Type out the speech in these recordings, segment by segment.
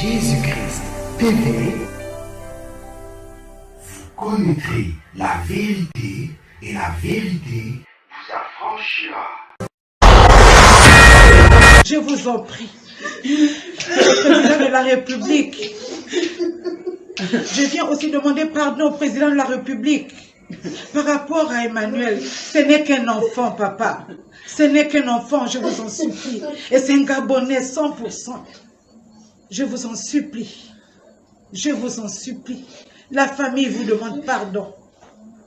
Jésus-Christ TV. Vous connaîtrez la vérité et la vérité vous affranchira. Je vous en prie, le président de la République, je viens aussi demander pardon au président de la République par rapport à Emmanuel. Ce n'est qu'un enfant, papa. Ce n'est qu'un enfant, je vous en supplie. Et c'est un Gabonais 100%. Je vous en supplie. Je vous en supplie. La famille vous demande pardon.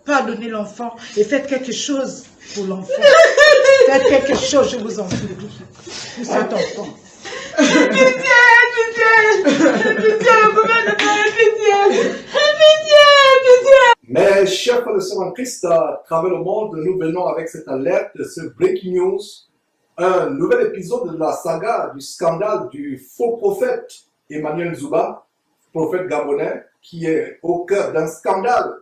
Pardonnez l'enfant et faites quelque chose pour l'enfant. Faites quelque chose, je vous en supplie, pour cet enfant. Pitié, le gouvernement, pitié. Mes chers frères et sœurs en Christ, à travers le monde, nous venons avec cette alerte, ce breaking news, un nouvel épisode de la saga du scandale du faux prophète Emmanuel Nzuba, prophète gabonais, qui est au cœur d'un scandale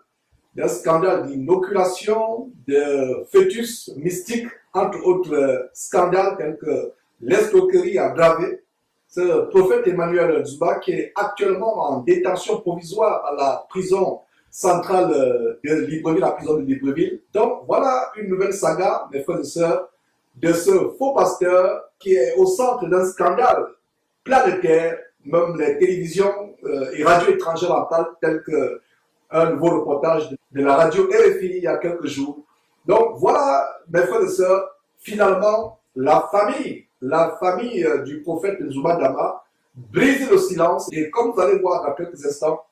d'inoculation, de fœtus mystique, entre autres scandales tels que l'escroquerie agravée. Ce prophète Emmanuel Nzuba qui est actuellement en détention provisoire à la prison centrale de Libreville, la prison de Libreville. Donc voilà une nouvelle saga, mes frères et sœurs, de ce faux pasteur qui est au centre d'un scandale planétaire. Même les télévisions et radios étrangères en parlent, tel qu'un nouveau reportage de la radio RFI il y a quelques jours. Donc voilà, mes frères et sœurs, finalement, la famille du prophète Nzuba Dama brise le silence. Et comme vous allez voir dans quelques instants,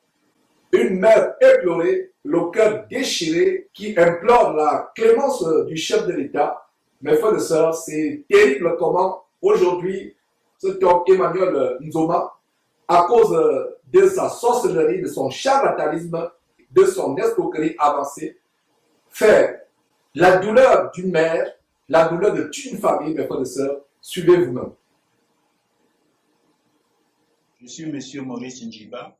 une mère éplorée, le cœur déchiré, qui implore la clémence du chef de l'État. Mes frères et sœurs, c'est terrible comment aujourd'hui, cet homme Emmanuel Nzuba, à cause de sa sorcellerie, de son charlatanisme, de son escroquerie avancée, fait la douleur d'une mère, la douleur de toute une famille, mes frères et sœurs. Suivez vous-même. Je suis M. Maurice Njiba.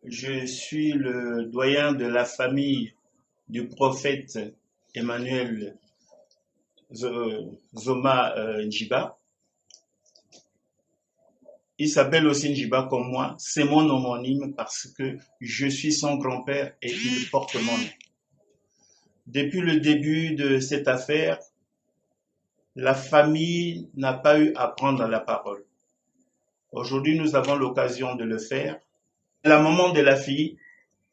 Je suis le doyen de la famille du prophète Emmanuel Zoma Njiba. Il s'appelle aussi Njiba comme moi. C'est mon homonyme parce que je suis son grand-père et il porte mon nom. Depuis le début de cette affaire, la famille n'a pas eu à prendre la parole. Aujourd'hui, nous avons l'occasion de le faire. La maman de la fille,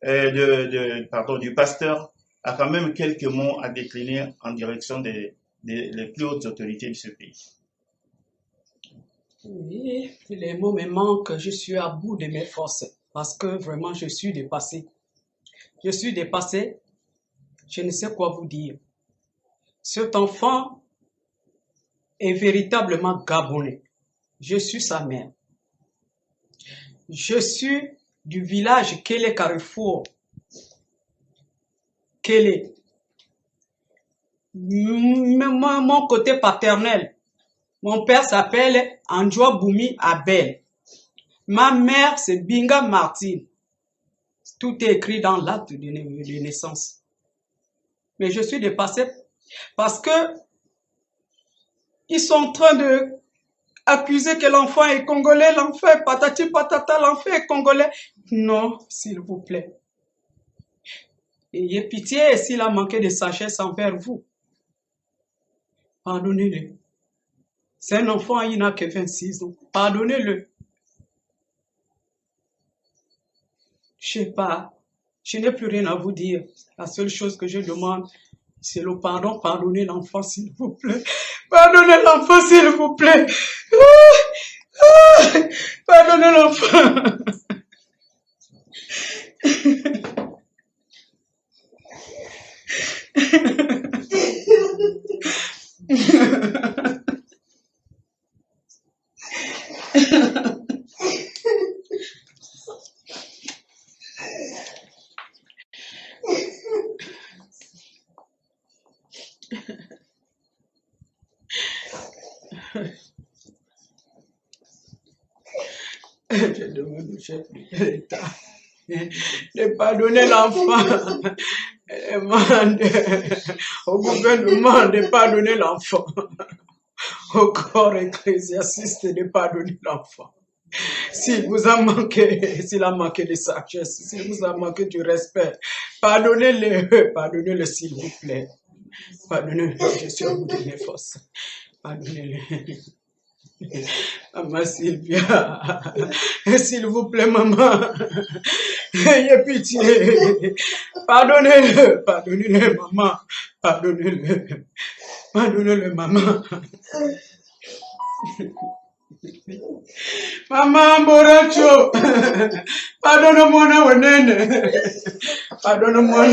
du pasteur, a quand même quelques mots à décliner en direction des plus hautes autorités de ce pays. Oui, les mots me manquent, je suis à bout de mes forces parce que vraiment je suis dépassée. Je suis dépassée, je ne sais quoi vous dire. Cet enfant est véritablement gabonais. Je suis sa mère. Je suis du village Kélé Carrefour. Kélé. Mon côté paternel, mon père s'appelle Andjoa Boumi Abel. Ma mère, c'est Binga Martine. Tout est écrit dans l'acte de naissance. Mais je suis dépassée parce que ils sont en train de accuser que l'enfant est congolais, l'enfant est patati patata, l'enfant est congolais. Non, s'il vous plaît. Ayez pitié s'il a manqué de sagesse envers vous. Pardonnez-le. C'est un enfant, il n'a que 26 ans. Pardonnez-le. Je sais pas. Je n'ai plus rien à vous dire. La seule chose que je demande, c'est le pardon. Pardonnez l'enfant, s'il vous plaît. Pardonnez l'enfant, s'il vous plaît. Pardonnez l'enfant. Je demande au chef de l'État de pardonner l'enfant. Je demande au gouvernement de pardonner l'enfant. Au corps ecclésiastique de pardonner l'enfant. S'il vous a manqué, s'il a manqué de sagesse, s'il vous a manqué du respect, pardonnez-le s'il vous plaît. Pardonnez-le, je suis au bout de mes forces. Pardonnez-le. Maman Sylvia, s'il vous plaît, maman, ayez pitié. Pardonnez-le, maman. Pardonnez-le, maman. Maman Boracho, pardonne-moi na wenene, pardonne-moi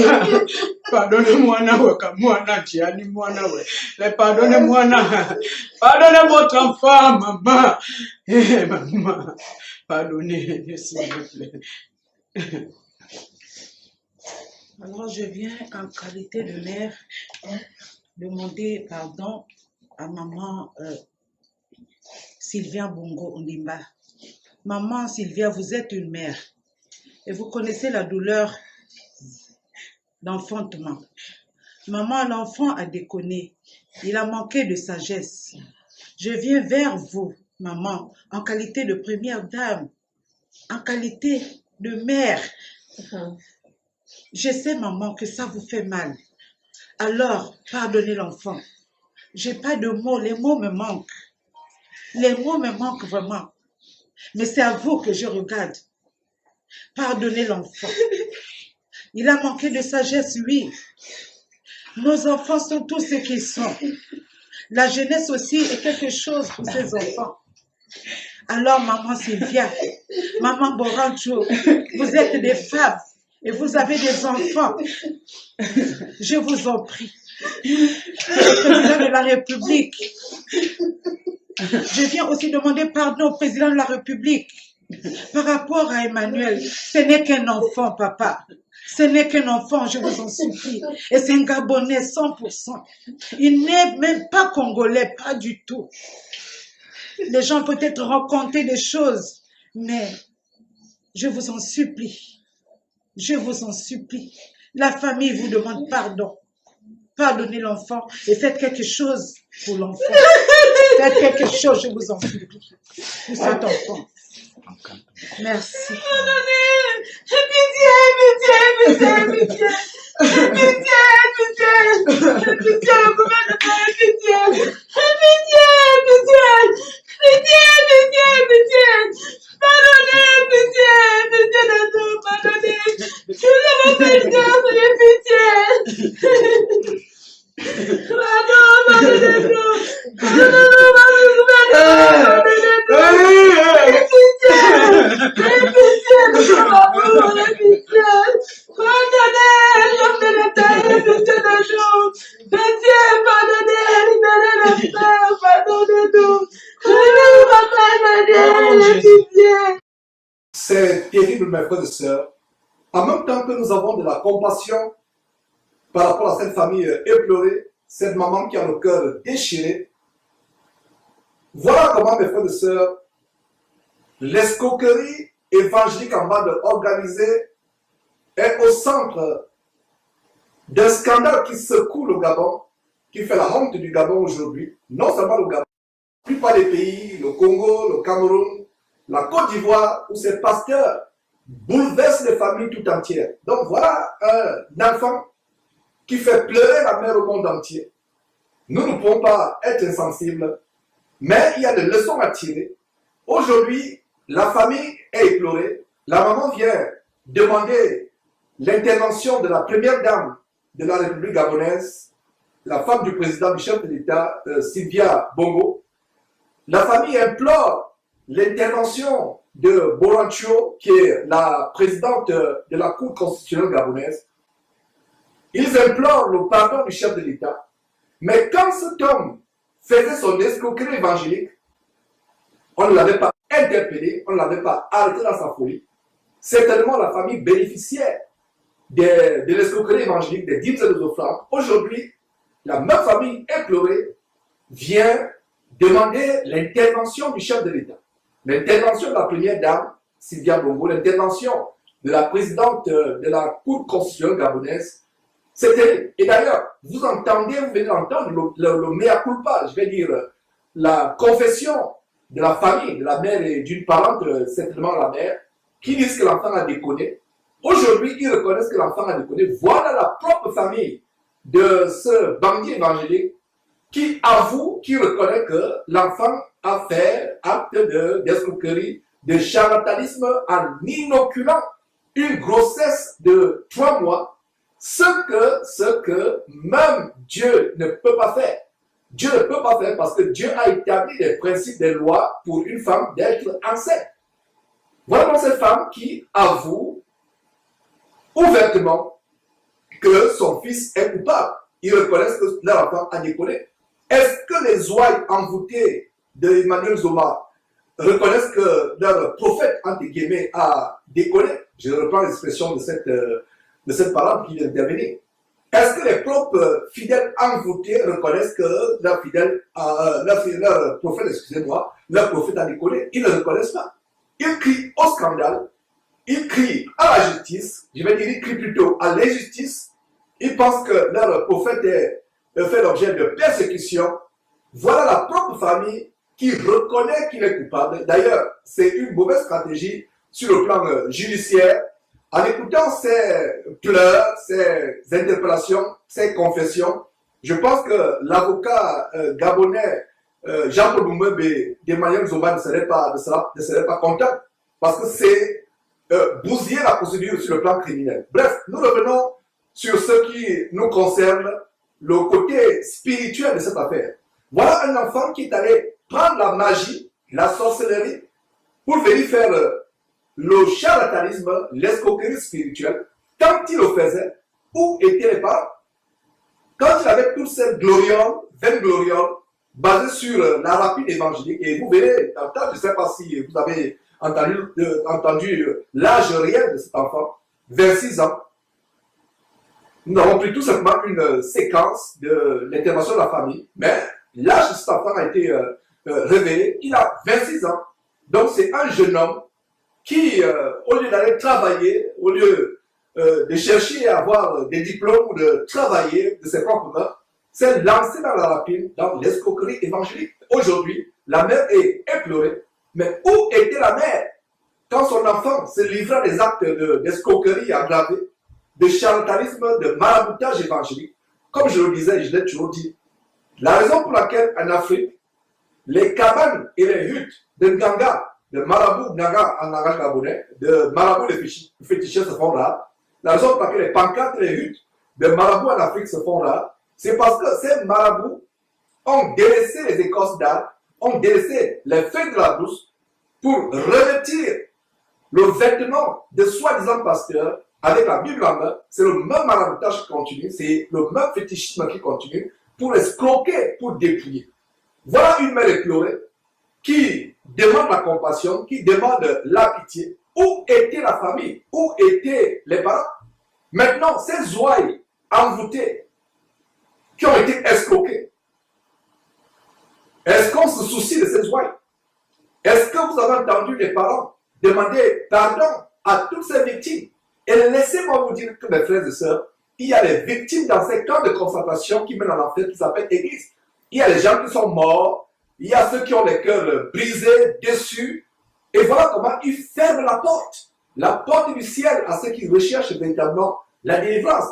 na wekamwana tiani mwana we, pardonnez votre enfant, maman, maman, pardonnez s'il vous plaît. Alors je viens en qualité de mère demander pardon à maman Sylvia Bongo Ondimba. Maman Sylvia, vous êtes une mère et vous connaissez la douleur d'enfantement. Maman, l'enfant a déconné, il a manqué de sagesse. Je viens vers vous, maman, en qualité de première dame, en qualité de mère. Je sais, maman, que ça vous fait mal. Alors, pardonnez l'enfant. J'ai pas de mots, les mots me manquent. Les mots me manquent vraiment. Mais c'est à vous que je regarde. Pardonnez l'enfant. Il a manqué de sagesse, oui. Nos enfants sont tous ce qu'ils sont. La jeunesse aussi est quelque chose pour ces enfants. Alors, maman Sylvia, maman Borancho, vous êtes des femmes et vous avez des enfants. Je vous en prie. Le président de la République, je viens aussi demander pardon au président de la République par rapport à Emmanuel. Ce n'est qu'un enfant, papa. Ce n'est qu'un enfant, je vous en supplie. Et c'est un Gabonais 100%. Il n'est même pas congolais, pas du tout. Les gens peut-être raconter des choses, mais je vous en supplie. Je vous en supplie. La famille vous demande pardon. Pardonnez l'enfant et faites quelque chose pour l'enfant. Faites quelque chose, je vous en supplie, pour cet enfant. Merci. C'est terrible, mes frères et sœurs. En même temps que nous avons de la compassion par rapport à cette famille éplorée, cette maman qui a le cœur déchiré, voilà comment, mes frères et sœurs, l'escroquerie évangélique en bande organisée est au centre d'un scandale qui secoue le Gabon, qui fait la honte du Gabon aujourd'hui. Non seulement le Gabon, la plupart des pays, le Congo, le Cameroun, la Côte d'Ivoire, où ces pasteurs bouleversent les familles tout entières. Donc voilà un enfant qui fait pleurer la mère au monde entier. Nous ne pouvons pas être insensibles, mais il y a des leçons à tirer. Aujourd'hui, la famille est éplorée. La maman vient demander l'intervention de la première dame de la République gabonaise, la femme du président du chef de l'État, Sylvia Bongo. La famille implore l'intervention de Borancho, qui est la présidente de la Cour constitutionnelle gabonaise. Ils implorent le pardon du chef de l'État. Mais quand cet homme faisait son escroquerie évangélique, on ne l'avait pas interpellé, on ne l'avait pas arrêté dans sa folie. Certainement, la famille bénéficiait de l'escroquerie évangélique, des dîmes et des offrandes. Aujourd'hui, la même famille éplorée vient demander l'intervention du chef de l'État, l'intervention de la première dame, Sylvia Bongo, l'intervention de la présidente de la Cour constitutionnelle gabonaise. C'était, et d'ailleurs, vous venez d'entendre le mea culpa, je vais dire, la confession de la famille, de la mère et d'une parente, certainement la mère, qui disent que l'enfant a déconné. Aujourd'hui, ils reconnaissent que l'enfant a déconné. Voilà la propre famille de ce bandit évangélique qui avoue, qui reconnaît que l'enfant a fait acte d'escroquerie, de charlatanisme en inoculant une grossesse de 3 mois, ce que même Dieu ne peut pas faire. Dieu ne peut pas faire parce que Dieu a établi des principes, des lois pour une femme d'être enceinte. Voilà donc cette femme qui avoue ouvertement que son fils est coupable. Ils reconnaissent que leur enfant a déconné. Est-ce que les ouailles envoûtées d'Emmanuel Zoma reconnaissent que leur prophète, entre guillemets, a déconné? Je reprends l'expression de cette parole qui vient d'intervenir. Est-ce que les propres fidèles envoûtés reconnaissent que leur prophète, excusez-moi, leur prophète a déconné? Ils ne le reconnaissent pas. Ils crient au scandale, ils crient à la justice, je vais dire, ils crient plutôt à l'injustice. Ils pensent que leur prophète fait l'objet de persécution. Voilà la propre famille qui reconnaît qu'il est coupable. D'ailleurs, c'est une mauvaise stratégie sur le plan judiciaire. En écoutant ces pleurs, ces interpellations, ces confessions, je pense que l'avocat gabonais Jean-Paul Moumbe d'Emmanuel Zoma ne serait pas content parce que c'est bousiller la procédure sur le plan criminel. Bref, nous revenons sur ce qui nous concerne, le côté spirituel de cette affaire. Voilà un enfant qui est allé prendre la magie, la sorcellerie, pour venir faire le charlatanisme, l'escroquerie spirituelle. Quand il le faisait, où étaient les parents? Quand il avait toute cette gloriole, vaine gloriole, basée sur la rapide évangélique, et vous verrez, je ne sais pas si vous avez entendu l'âge réel de cet enfant, 26 ans. Nous avons pris tout simplement une séquence de l'intervention de la famille, mais l'âge de cet enfant a été révélé. Il a 26 ans. Donc c'est un jeune homme qui, au lieu d'aller travailler, au lieu de chercher à avoir des diplômes ou de travailler de ses propres mains, s'est lancé dans la rapine, dans l'escroquerie évangélique. Aujourd'hui, la mère est éplorée. Mais où était la mère quand son enfant se livra des actes d'escroquerie aggravée, de charlatanisme, de maraboutage évangélique? Comme je le disais, je l'ai toujours dit, la raison pour laquelle en Afrique, les cabanes et les huttes de Nganga, de marabout Nganga en langage gabonais, de marabout les féticheurs se font rares, la raison pour laquelle les pancartes et les huttes de marabouts en Afrique se font rares, c'est parce que ces marabouts ont délaissé les écorces d'arbres, ont délaissé les feuilles de la brousse pour revêtir le vêtement de soi-disant pasteurs avec la Bible en main. C'est le même maraboutage qui continue, c'est le même fétichisme qui continue pour escroquer, pour dépouiller. Voilà une mère éplorée qui demande la compassion, qui demande la pitié. Où était la famille? Où étaient les parents? Maintenant, ces ouailles envoûtées qui ont été escroquées, est-ce qu'on se soucie de ces ouailles? Est-ce que vous avez entendu les parents demander pardon à toutes ces victimes? Et laissez-moi vous dire que mes frères et sœurs, il y a les victimes dans ces camps de concentration qui mènent en enfer, qui s'appellent Église. Il y a les gens qui sont morts, il y a ceux qui ont les cœurs brisés, déçus. Et voilà comment ils ferment la porte du ciel à ceux qui recherchent véritablement la délivrance.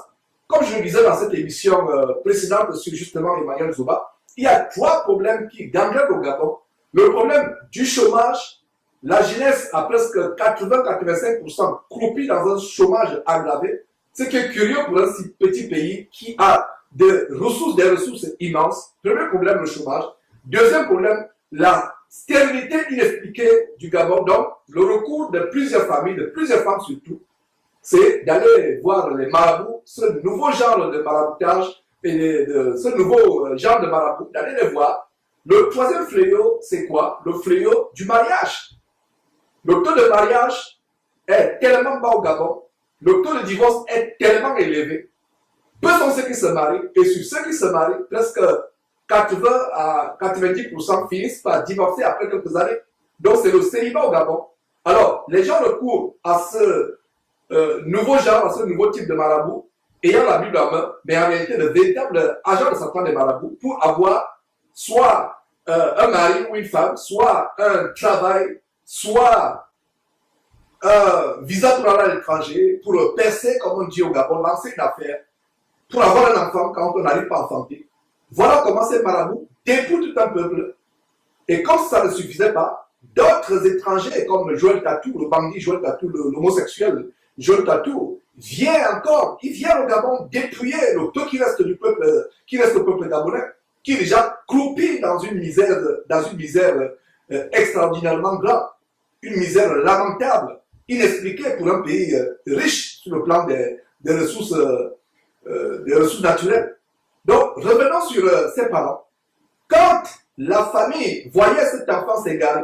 Comme je le disais dans cette émission précédente sur justement Emmanuel Zoma, il y a 3 problèmes qui gangrènent au Gabon. Le problème du chômage, la jeunesse a presque 80-85% croupie dans un chômage aggravé, ce qui est curieux pour un si petit pays qui a des ressources immenses. Premier problème, le chômage. Deuxième problème, la stérilité inexpliquée du Gabon. Donc, le recours de plusieurs familles, de plusieurs femmes surtout, c'est d'aller voir les marabouts, ce nouveau genre de maraboutage, et ce nouveau genre de marabout, d'aller les voir. Le troisième fléau, c'est quoi? Le fléau du mariage. Le taux de mariage est tellement bas au Gabon, le taux de divorce est tellement élevé. Peu sont ceux qui se marient, et sur ceux qui se marient, presque 80 à 90% finissent par divorcer après quelques années. Donc c'est le célibat au Gabon. Alors, les gens recourent à ce nouveau genre, à ce nouveau type de marabout, ayant la Bible en main, mais en réalité de véritables agents de Satan des marabouts, pour avoir soit un mari ou une femme, soit un travail, soit un visa pour aller à l'étranger, pour percer, comme on dit au Gabon, lancer une affaire, pour avoir un enfant quand on n'arrive pas à enfanter. Voilà comment ces marabouts dépouillent tout un peuple. Et comme ça ne suffisait pas, d'autres étrangers comme Joël Tatou, le bandit Joël Tatou, l'homosexuel Joël Tatou, vient au Gabon dépouiller le peu qui reste du peuple, qui reste au peuple gabonais, qui est déjà croupi dans une misère extraordinairement grave, une misère lamentable, inexpliquée pour un pays riche sur le plan des ressources naturelles. Donc, revenons sur ces parents. Quand la famille voyait cet enfant s'égarer,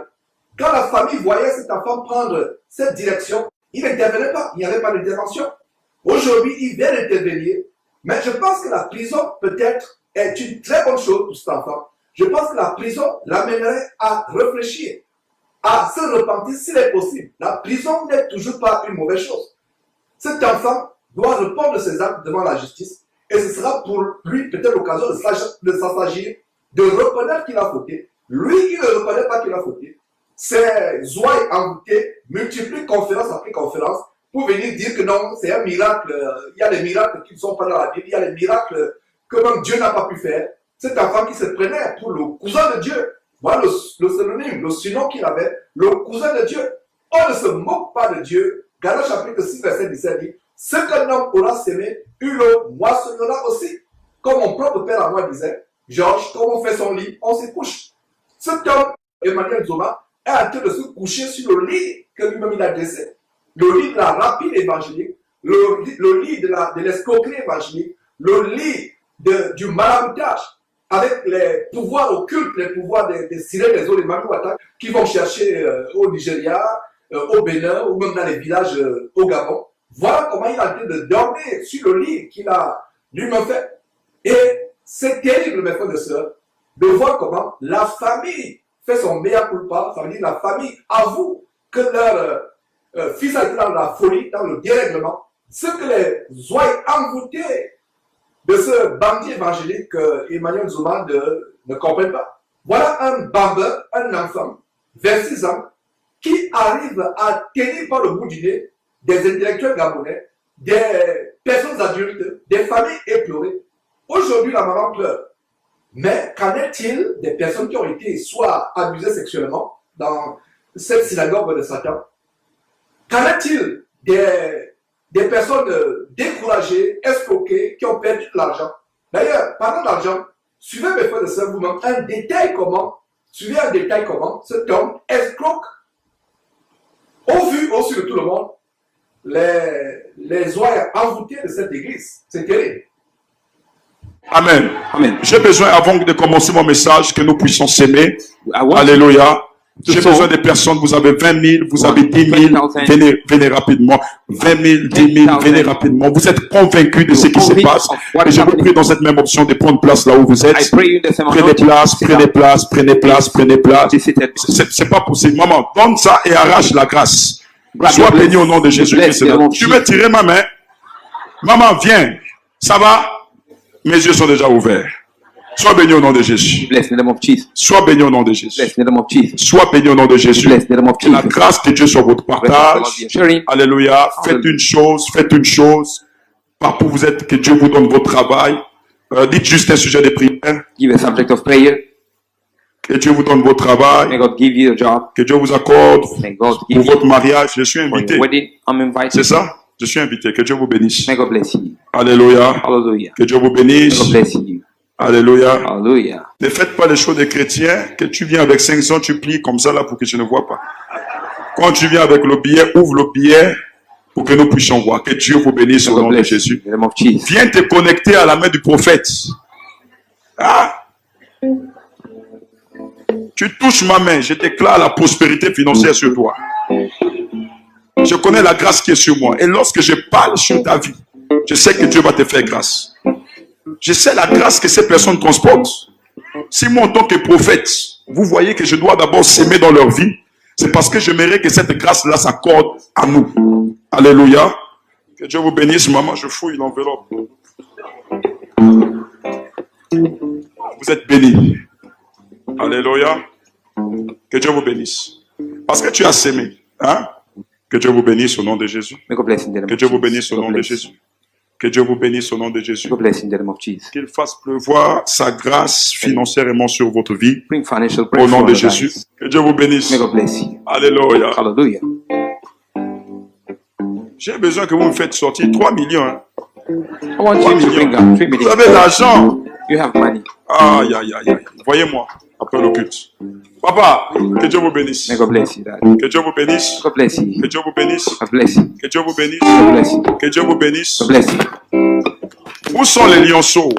quand la famille voyait cet enfant prendre cette direction, il n'intervenait pas, il n'y avait pas d'intervention. Aujourd'hui, il vient d'intervenir, mais je pense que la prison, peut-être, est une très bonne chose pour cet enfant. Je pense que la prison l'amènerait à réfléchir, à se repentir s'il est possible. La prison n'est toujours pas une mauvaise chose. Cet enfant doit répondre ses actes devant la justice, et ce sera pour lui peut-être l'occasion de s'assagir, de reconnaître qu'il a fauté. Lui, il ne reconnaît pas qu'il a fauté. Ces ouailles envoûtés multiplient conférence après conférence pour venir dire que non, c'est un miracle. Il y a des miracles qui ne sont pas dans la Bible, il y a des miracles que même Dieu n'a pas pu faire. Cet enfant qui se prenait pour le cousin de Dieu, voilà le synonyme, le surnom qu'il avait, le cousin de Dieu. On ne se moque pas de Dieu. Galates chapitre 6, verset 17 dit, ce qu'un homme aura semé, il le moissonnera aussi. Comme mon propre père à moi disait, Georges, quand on fait son lit, on se couche. Cet homme, Emmanuel Zoma, est en train de se coucher sur le lit que lui-même il a dressé. Le lit de la rapine évangélique, le lit de l'escroquerie évangélique, le lit du maraboutage, avec les pouvoirs occultes, les pouvoirs des sirènes, des eaux, des Mamouata, qui vont chercher au Nigeria, au Bénin, ou même dans les villages au Gabon. Voilà comment il est en train de dormir sur le lit qu'il a lui-même fait. Et c'est terrible, mes frères et sœurs, de voir comment la famille fait son mea culpa, ça veut dire la famille avoue que leur fils a été dans la folie, dans le dérèglement, ce que les ouailles envoûtées de ce bandit évangélique Emmanuel Zoma ne comprennent pas. Voilà un bambin, un enfant, 26 ans, qui arrive à tenir par le bout du nez des intellectuels gabonais, des personnes adultes, des familles éplorées. Aujourd'hui, la maman pleure. Mais qu'en est-il des personnes qui ont été soit abusées sexuellement dans cette synagogue de Satan? Qu'en est-il des personnes découragées, escroquées, qui ont perdu de l'argent? D'ailleurs, parlant d'argent, suivez mes frères et sœurs vous-même un détail comment cet homme escroque au vu, au su de tout le monde, les ouailles envoûtées de cette église. C'est terrible. Amen. Amen. J'ai besoin, avant de commencer mon message, que nous puissions s'aimer. Alléluia. J'ai besoin des personnes, vous avez 20 000, vous avez 10 000, venez rapidement. 20 000, 10 000, venez rapidement. Vous êtes convaincus de ce qui se passe. Et je vous prie dans cette même option de prendre place là où vous êtes. Prenez place, prenez place, prenez place, prenez place. C'est pas possible. Maman, donne ça et arrache la grâce. Sois béni au nom de Jésus-Christ. Tu veux tirer ma main? Maman, viens. Ça va? Mes yeux sont déjà ouverts. Sois béni au nom de Jésus. Sois béni au nom de Jésus. Sois béni au nom de Jésus. Que la grâce de Dieu soit votre partage. Alléluia. Faites une chose. Par où vous êtes, que Dieu vous donne votre travail. Dites juste un sujet de prière. Give a subject of prayer. Que Dieu vous donne votre travail. May God give you a job. Que Dieu vous accorde May God pour give votre you mariage. Je suis for invité. your wedding. I'm invited. C'est ça? Je suis invité. Que Dieu vous bénisse. May God bless you. Alléluia. Hallelujah. Que Dieu vous May bénisse. God bless you. Alléluia. Hallelujah. Ne faites pas les choses des chrétiens, que tu viens avec 500, tu plies comme ça là pour que je ne vois pas. Quand tu viens avec le billet, ouvre le billet pour que nous puissions voir. Que Dieu vous bénisse May au God nom de bless you. Jésus. In the name of Jesus. Viens te connecter à la main du prophète. Ah! Tu touches ma main, je déclare la prospérité financière sur toi. Je connais la grâce qui est sur moi. Et lorsque je parle sur ta vie, je sais que Dieu va te faire grâce. Je sais la grâce que ces personnes transportent. Si moi, en tant que prophète, vous voyez que je dois d'abord s'aimer dans leur vie, c'est parce que j'aimerais que cette grâce-là s'accorde à nous. Alléluia. Que Dieu vous bénisse, maman. Je fouille l'enveloppe. Vous êtes bénis. Alléluia. Que Dieu vous bénisse. Parce que tu as sémé. Hein? Que Dieu vous bénisse au nom de Jésus. May God bless in the name Que of Dieu vous Jesus. bénisse au God nom de bless. Jésus. Que Dieu vous bénisse au nom de Jésus. God bless in the name of Jesus. Qu'il fasse pleuvoir sa grâce financièrement sur votre vie. Bring financial Au breakthrough nom on de your Jésus. lives. Que Dieu vous bénisse. May God bless you. Alléluia. Hallelujah. J'ai besoin que vous me faites sortir 3 millions. Hein. I want 3 you to bring millions. up 3 Vous million. avez de l'argent. You have money. Aïe, aïe, aïe, aïe. Voyez-moi après le culte. Papa, que Dieu vous bénisse. May God bless you, Dad. Que Dieu vous bénisse. God bless you. Que Dieu vous bénisse. God bless you. Que Dieu vous bénisse. God bless you. Que Dieu vous bénisse. God bless you. Où sont les lionceaux?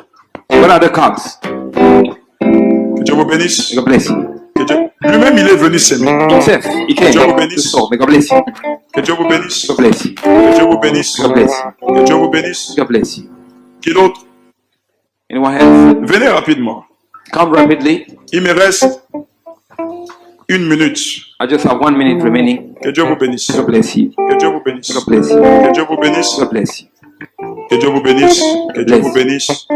What are the cubs? Que Dieu vous bénisse. May God bless you. Que Dieu... Lui-même, il est venu s'aimer. Himself, he came Dieu vous to bénisse. soul. May God bless you. Que Dieu vous bénisse. God bless you. Que Dieu vous bénisse. God bless you. Que Dieu vous bénisse. God bless you. Qui d'autre? Anyone else? Venez rapidement. Come rapidly. Il me reste 1 minute. I just have 1 minute remaining. Que Dieu vous bénisse. God bless you. Que Dieu vous bénisse. God bless you. Que Dieu vous bénisse. God bless you. Que Dieu vous bénisse. Que Dieu vous bénisse.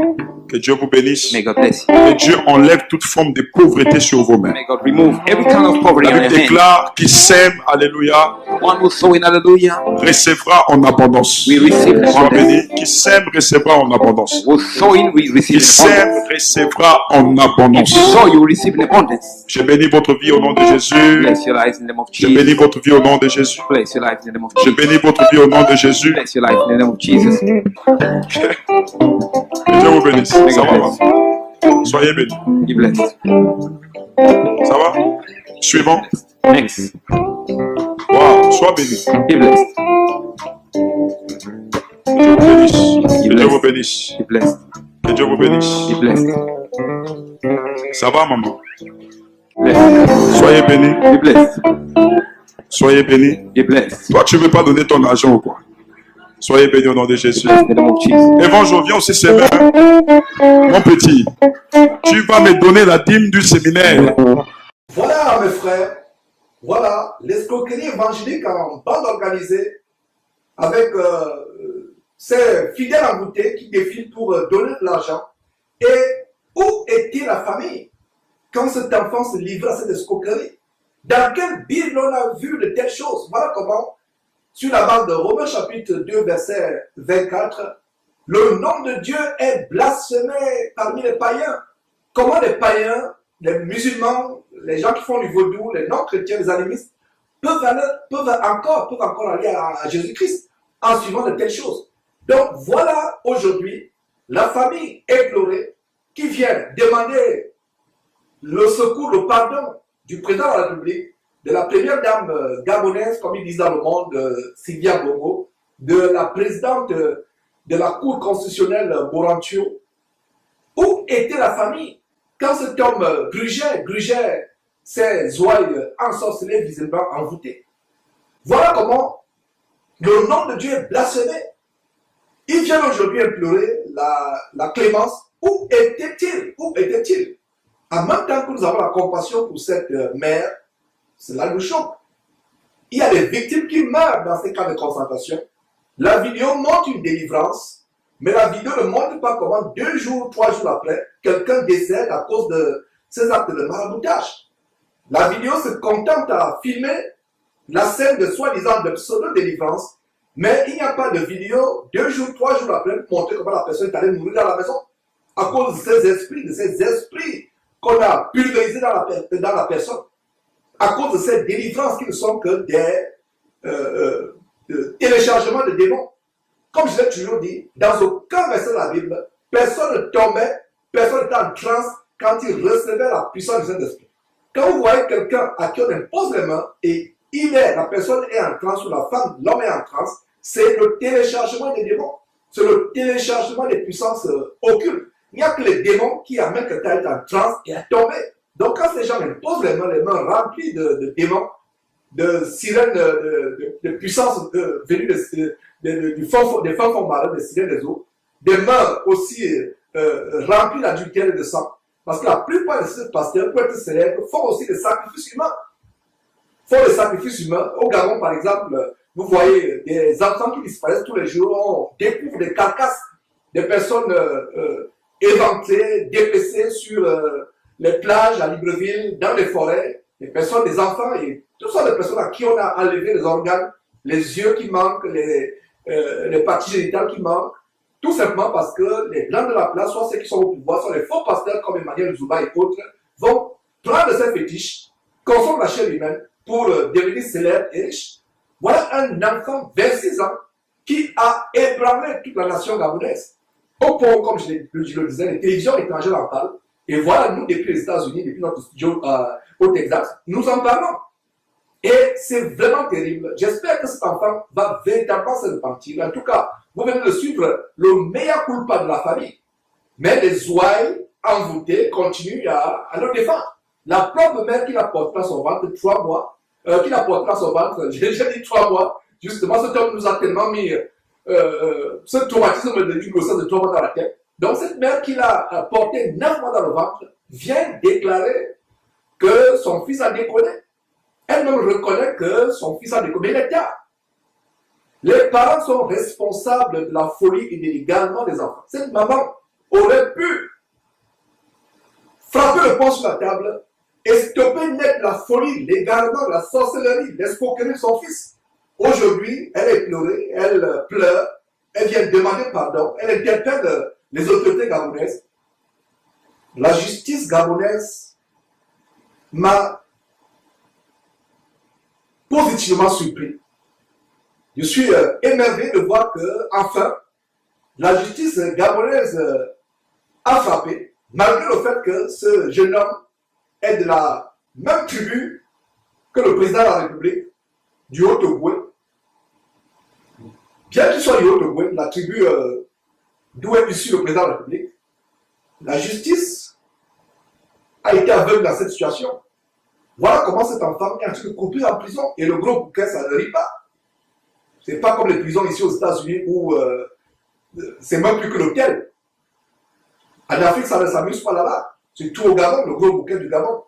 Que Dieu vous bénisse. May God bless you. Que Dieu enlève toute forme de pauvreté sur vos mains. May God remove every kind of poverty La on Bible your hand. déclare qui sème, alléluia, One who sow in hallelujah recevra en abondance. we receive in Sois abundance. béni. Qui sème, recevra en abondance. Who sow in we receive Qui in sème, abundance. recevra en If abondance. you sow, you will receive in abundance. Je bénis votre vie au nom de Jésus. Bless your lives in the name of Je bénis Jesus. votre vie au nom de Jésus. Bless your life in the name of Je Jesus. bénis votre vie au nom de Jésus. Bless your life in the name of Jesus. Que Dieu vous bénisse. Ça va, maman? Soyez bénis. Be blessed. Ça va? Suivant. Next. Wow, sois béni. Be blessed. Que Dieu vous bénisse. Que Dieu vous bénisse. Be blessed. Que Dieu vous bénisse. Be blessed. Ça va, maman? Blessed. Soyez bénis. Be blessed. Soyez bénis. Be blessed. Toi, tu ne veux pas donner ton argent ou quoi? Soyez bénis au nom de Jésus. In the name of Jesus. Évangile, viens aussi s'aimer. Mon petit, tu vas me donner la dîme du séminaire. Voilà, mes frères, voilà l'escroquerie évangélique en bande organisée avec ces fidèles envoûtés qui défilent pour donner de l'argent. Et où était la famille quand cet enfant se livrait à cette escroquerie? Dans quelle Bible on a vu de telles choses? Voilà comment, sur la base de Romains chapitre 2, verset 24, le nom de Dieu est blasphémé parmi les païens. Comment les païens, les musulmans, les gens qui font du vaudou, les non-chrétiens, les animistes, peuvent encore aller à Jésus-Christ en suivant de telles choses. Donc voilà aujourd'hui la famille éplorée qui vient demander le secours, le pardon du président de la République, de la première dame gabonaise, comme ils disent dans le monde, Sylvia Bongo, de la présidente de la Cour constitutionnelle, Borantio. Où était la famille quand cet homme grugeait ses ouailles ensorcelées, visiblement envoûtées? Voilà comment le nom de Dieu est blasphémé. Il vient aujourd'hui implorer la clémence. Où était-il? Où était-il? En même temps que nous avons la compassion pour cette mère, cela nous choque. Il y a des victimes qui meurent dans ces cas de concentration. La vidéo montre une délivrance, mais la vidéo ne montre pas comment 2 jours, 3 jours après, quelqu'un décède à cause de ces actes de maraboutage. La vidéo se contente à filmer la scène de soi-disant de pseudo-délivrance, mais il n'y a pas de vidéo 2 jours, 3 jours après pour montrer comment la personne est allée mourir dans la maison à cause de ces esprits qu'on a pulvérisés dans la personne, à cause de ces délivrances qui ne sont que des téléchargements de démons. Comme je l'ai toujours dit, dans aucun verset de la Bible, personne ne tombait, personne n'était en transe quand il recevait la puissance du Saint-Esprit. Quand vous voyez quelqu'un à qui on impose les mains et la personne est en transe ou la femme, l'homme est en transe, c'est le téléchargement des démons. C'est le téléchargement des puissances occultes. Il n'y a que les démons qui amènent quelqu'un à être en transe et à tomber. Donc quand ces gens imposent les mains remplies de démons, de sirènes, de puissances venues des fonds marins, des sirènes des eaux, des mains aussi remplies d'adultère et de sang. Parce que la plupart de ces pasteurs, pour être célèbres, font aussi des sacrifices humains. Au Gabon, par exemple, vous voyez des enfants qui disparaissent tous les jours, on découvre des carcasses, des personnes éventrées, dépecées sur les plages à Libreville, dans les forêts, des personnes, des enfants et toutes sortes de personnes à qui on a enlevé les organes, les yeux qui manquent, les parties génitales qui manquent, tout simplement parce que les blancs de la place, soit ceux qui sont au pouvoir, soit les faux pasteurs comme Emmanuel Zouba et autres, vont prendre ces fétiches, consommer la chair humaine pour devenir célèbres et riches. Voilà un enfant de 26 ans qui a ébranlé toute la nation gabonaise. Au point, comme je le disais, les télévisions étrangères en parlent. Et voilà, nous, depuis les États-Unis, depuis notre studio au Texas, nous en parlons. Et c'est vraiment terrible. J'espère que cet enfant va véritablement se repentir. En tout cas, vous venez de suivre le meilleur culpa de la famille. Mais les ouailles envoûtés continuent à le défendre. La propre mère qui la portera son ventre 3 mois, qui la portera son ventre, j'ai dit 3 mois, justement, cet homme nous a tellement mis ce traumatisme d'une grossesse de 3 mois dans la tête. Donc cette mère qui l'a porté 9 mois dans le ventre vient déclarer que son fils a déconné. Elle-même reconnaît que son fils a déconné. Mais il est tard. Les parents sont responsables de la folie et de l'égarement des enfants. Cette maman aurait pu frapper le poing sur la table et stopper net la folie, l'égarement, la sorcellerie, l'escroquerie de son fils. Aujourd'hui, elle est pleurée, elle pleure, elle vient demander pardon, elle interpelle les autorités gabonaises. La justice gabonaise m'a positivement surpris. Je suis émerveillé de voir que, enfin, la justice gabonaise a frappé, malgré le fait que ce jeune homme est de la même tribu que le président de la République, du Haut-Ogooué. Bien qu'il soit du Haut-Ogooué, la tribu d'où est issu le président de la République, la justice a été aveugle dans cette situation. Voilà comment cet enfant est en train de couper en prison. Et le gros bouquet, ça ne rit pas. C'est pas comme les prisons ici aux États-Unis où c'est même plus que l'hôtel. En Afrique, ça ne s'amuse pas là-bas. C'est tout au Gabon, le gros bouquet du Gabon.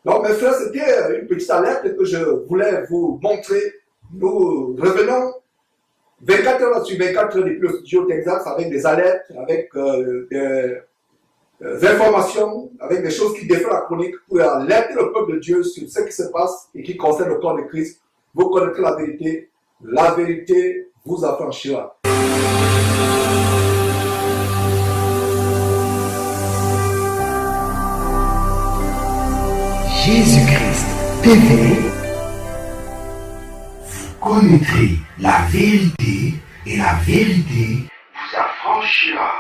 Donc, mes frères, c'était une petite alerte que je voulais vous montrer. Nous revenons 24 heures sur 24 heures depuis le studio Texas avec des alertes, avec des informations, avec des choses qui défient la chronique pour alerter le peuple de Dieu sur ce qui se passe et qui concerne le corps de Christ. Vous connaîtrez la vérité vous affranchira. Jésus-Christ TV, vous connaîtrez la vérité et la vérité vous affranchira.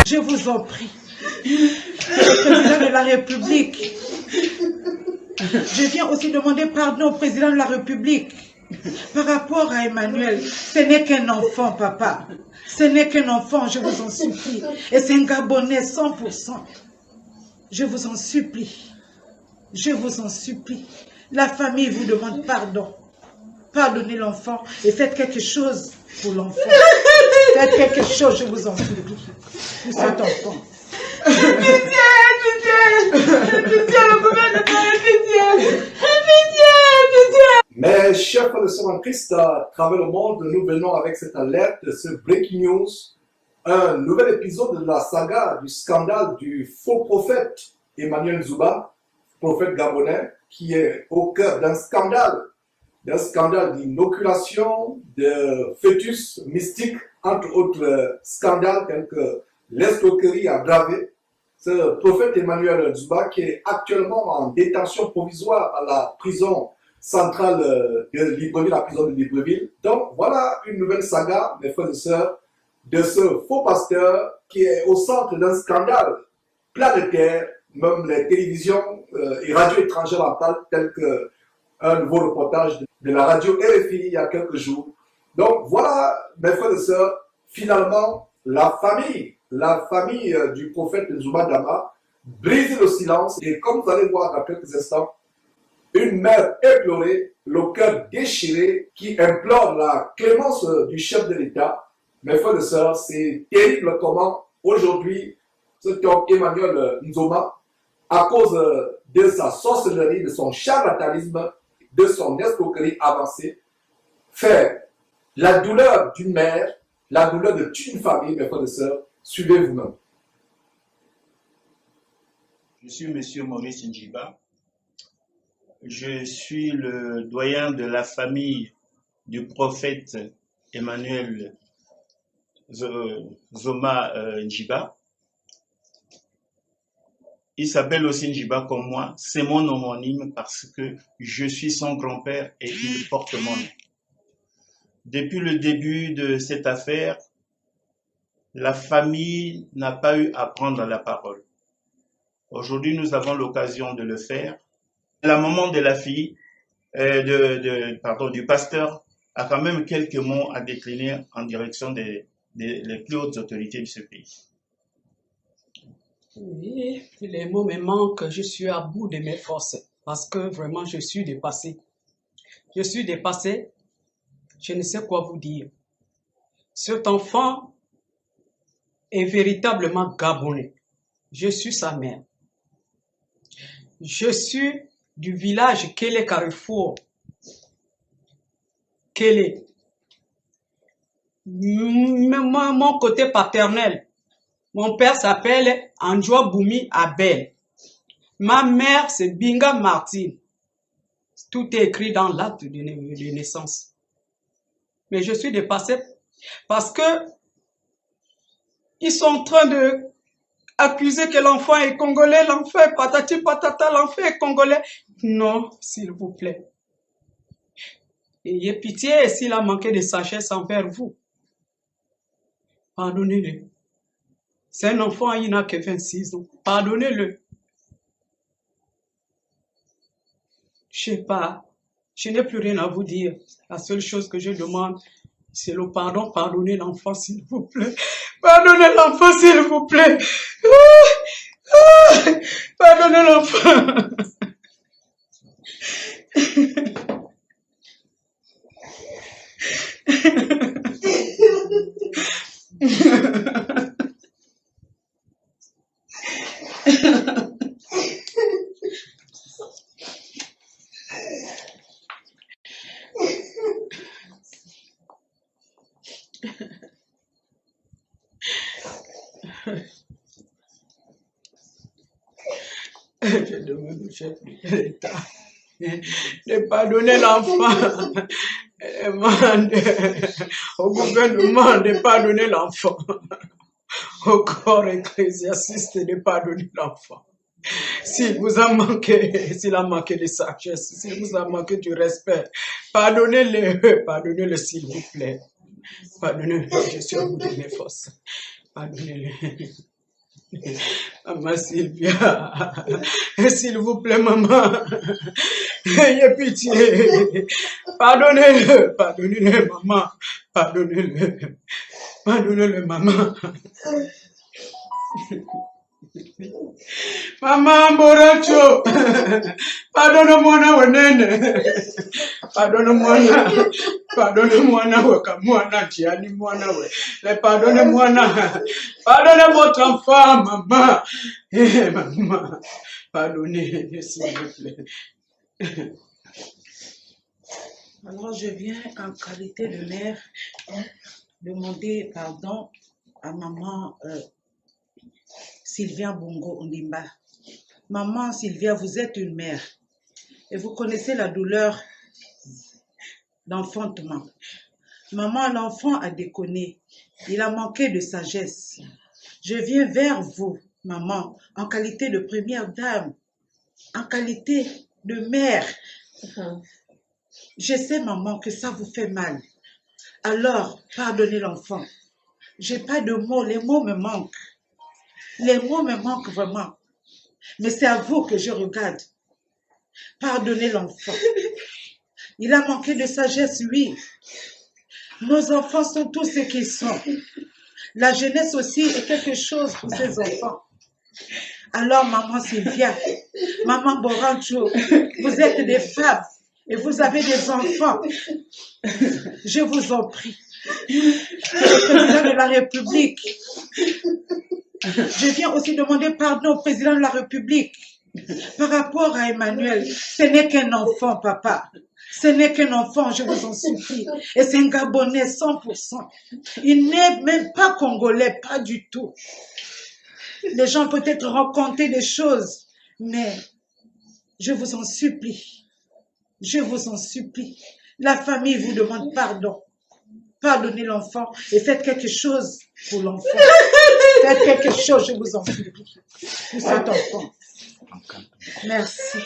Je vous en prie, le président de la République, je viens aussi demander pardon au président de la République par rapport à Emmanuel. Ce n'est qu'un enfant, papa. Ce n'est qu'un enfant, je vous en supplie. Et c'est un Gabonais 100%. Je vous en supplie. Je vous en supplie. La famille vous demande pardon. Pardonnez l'enfant et faites quelque chose pour l'enfant. Faites quelque chose, je vous en supplie, pour cet enfant. Pitié, le gouvernement, pitié. Mes chers frères et sœurs en Christ, à travers le monde, nous venons avec cette alerte, ce breaking news, un nouvel épisode de la saga du scandale du faux prophète Emmanuel Zouba, prophète gabonais, qui est au cœur d'un scandale d'inoculation de fœtus mystiques, entre autres scandales tels que l'escroquerie à Dravé. Ce prophète Emmanuel Zouba qui est actuellement en détention provisoire à la prison centrale de Libreville, la prison de Libreville. Donc voilà une nouvelle saga, mes frères et sœurs, de ce faux pasteur qui est au centre d'un scandale planétaire. Même les télévisions et radios étrangères en parlent, tel que un nouveau reportage de la radio RFI il y a quelques jours. Donc voilà, mes frères et sœurs, finalement, la famille du prophète Nzouba Dama brise le silence. Et comme vous allez voir dans quelques instants, une mère éplorée, le cœur déchiré, qui implore la clémence du chef de l'État. Mes frères et sœurs, c'est terrible comment aujourd'hui, cet homme Emmanuel Nzoma, à cause de sa sorcellerie, de son charlatanisme, de son escroquerie avancée, faire la douleur d'une mère, la douleur de toute une famille, mes frères et sœurs, suivez vous-même. Je suis M. Maurice Njiba. Je suis le doyen de la famille du prophète Emmanuel Zoma Njiba. Il s'appelle aussi Njiba comme moi. C'est mon homonyme parce que je suis son grand-père et il porte mon nom. Depuis le début de cette affaire, la famille n'a pas eu à prendre la parole. Aujourd'hui, nous avons l'occasion de le faire. La maman de la fille, du pasteur, a quand même quelques mots à décliner en direction des plus hautes autorités de ce pays. Oui, les mots me manquent, je suis à bout de mes forces parce que vraiment je suis dépassé. Je suis dépassé, je ne sais quoi vous dire. Cet enfant est véritablement gabonais. Je suis sa mère. Je suis du village Kélé Carrefour. Kélé. Mon côté paternel. Mon père s'appelle Andjoa Boumi Abel. Ma mère, c'est Binga Martine. Tout est écrit dans l'acte de naissance. Mais je suis dépassé parce que ils sont en train de accuser que l'enfant est congolais, l'enfant est patati patata, l'enfant est congolais. Non, s'il vous plaît. Ayez pitié s'il a manqué de sagesse envers vous. Pardonnez-le. C'est un enfant, il n'a que 26 ans. Pardonnez-le. Je sais pas. Je n'ai plus rien à vous dire. La seule chose que je demande, c'est le pardon. Pardonnez l'enfant, s'il vous plaît. Pardonnez l'enfant, s'il vous plaît. Pardonnez l'enfant. Je demande au chef de l'État de pardonner l'enfant. Je demande au gouvernement de pardonner l'enfant. Au corps ecclésiastique de pardonner l'enfant. S'il vous a manqué, s'il a manqué de sagesse, s'il vous a manqué du respect, pardonnez-le s'il vous plaît. Pardonnez-le, je suis au bout de mes forces. Pardonnez-le. Maman Sylvia, s'il vous plaît, maman, ayez pitié. Pardonnez-le, pardonnez-le, maman, pardonnez-le, pardonnez-le, maman. Maman Boracho, pardonne-moi na wenene, pardonne-moi na wekamwa na chiani mwana we, pardonne-moi na, pardonnez votre enfant, maman, maman, pardonnez, s'il vous plaît. Alors je viens en qualité de mère demander pardon à maman Sylvia Bongo Ondimba. Maman Sylvia, vous êtes une mère et vous connaissez la douleur d'enfantement. Maman, l'enfant a déconné, il a manqué de sagesse. Je viens vers vous, maman, en qualité de première dame, en qualité de mère. Je sais, maman, que ça vous fait mal. Alors, pardonnez l'enfant. J'ai pas de mots, les mots me manquent. Les mots me manquent vraiment. Mais c'est à vous que je regarde. Pardonnez l'enfant. Il a manqué de sagesse, oui. Nos enfants sont tous ce qu'ils sont. La jeunesse aussi est quelque chose pour ces enfants. Alors, maman Sylvia, maman Borancho, vous êtes des femmes et vous avez des enfants. Je vous en prie. Que le président de la République, je viens aussi demander pardon au président de la République Par rapport à Emmanuel, ce n'est qu'un enfant, papa. Ce n'est qu'un enfant, je vous en supplie. Et c'est un Gabonais 100%. Il n'est même pas congolais, pas du tout. Les gens peut-être raconter des choses, mais je vous en supplie. Je vous en supplie. La famille vous demande pardon. Pardonnez l'enfant et faites quelque chose pour l'enfant. Faites quelque chose, je vous en supplie, pour cet enfant. Merci.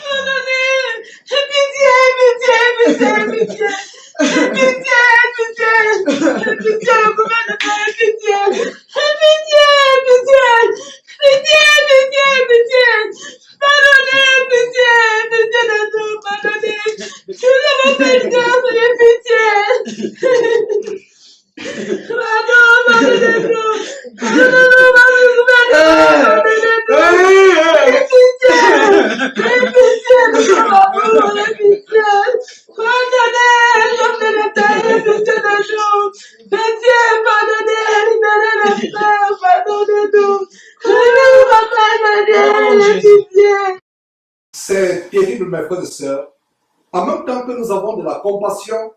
C'est terrible, mes frères et sœurs. En même temps que nous avons de la compassion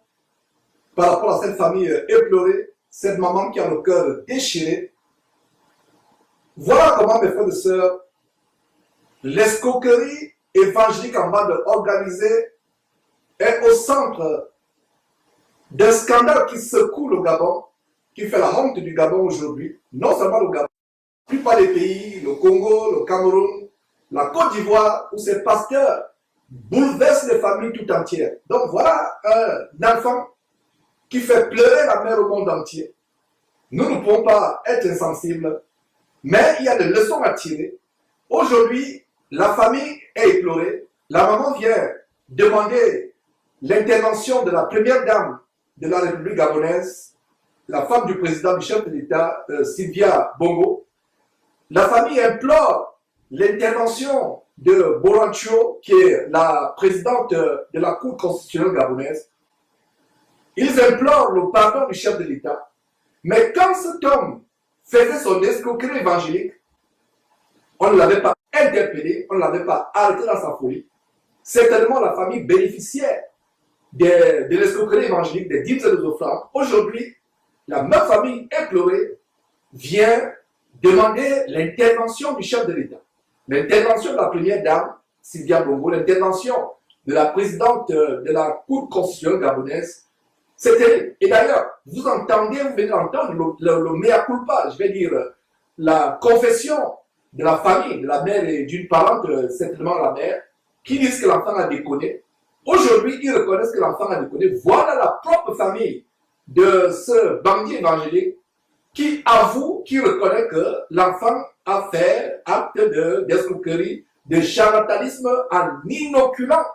par rapport à cette famille éplorée, cette maman qui a le cœur déchiré, voilà comment, mes frères et sœurs, l'escroquerie évangélique en bande organisée est au centre d'un scandale qui secoue le Gabon, qui fait la honte du Gabon aujourd'hui, non seulement le Gabon, la plupart des pays, le Congo, le Cameroun, la Côte d'Ivoire, où ces pasteurs bouleversent les familles tout entières. Donc voilà un enfant qui fait pleurer la mère au monde entier. Nous ne pouvons pas être insensibles, mais il y a des leçons à tirer. Aujourd'hui, la famille est éplorée. La maman vient demander l'intervention de la première dame de la République gabonaise, la femme du président du chef de l'État, Sylvia Bongo. La famille implore l'intervention de Borancho, qui est la présidente de la Cour constitutionnelle gabonaise. Ils implorent le pardon du chef de l'État. Mais quand cet homme faisait son escroquerie évangélique, on ne l'avait pas interpellé, on ne l'avait pas arrêté dans sa folie. Certainement, la famille bénéficiaire de l'escroquerie évangélique, des dîmes et des offrandes. Aujourd'hui, la même famille éplorée vient demander l'intervention du chef de l'État, l'intervention de la première dame, Sylvia Bongo, l'intervention de la présidente de la Cour constitutionnelle gabonaise. C'est terrible. Et d'ailleurs, vous venez d'entendre le mea culpa, je vais dire, la confession de la famille, de la mère et d'une parente, certainement la mère, qui disent que l'enfant a déconné. Aujourd'hui, ils reconnaissent que l'enfant a déconné. Voilà la propre famille de ce bandit évangélique qui avoue, qui reconnaît que l'enfant a fait acte d'escroquerie, de charlatanisme en inoculant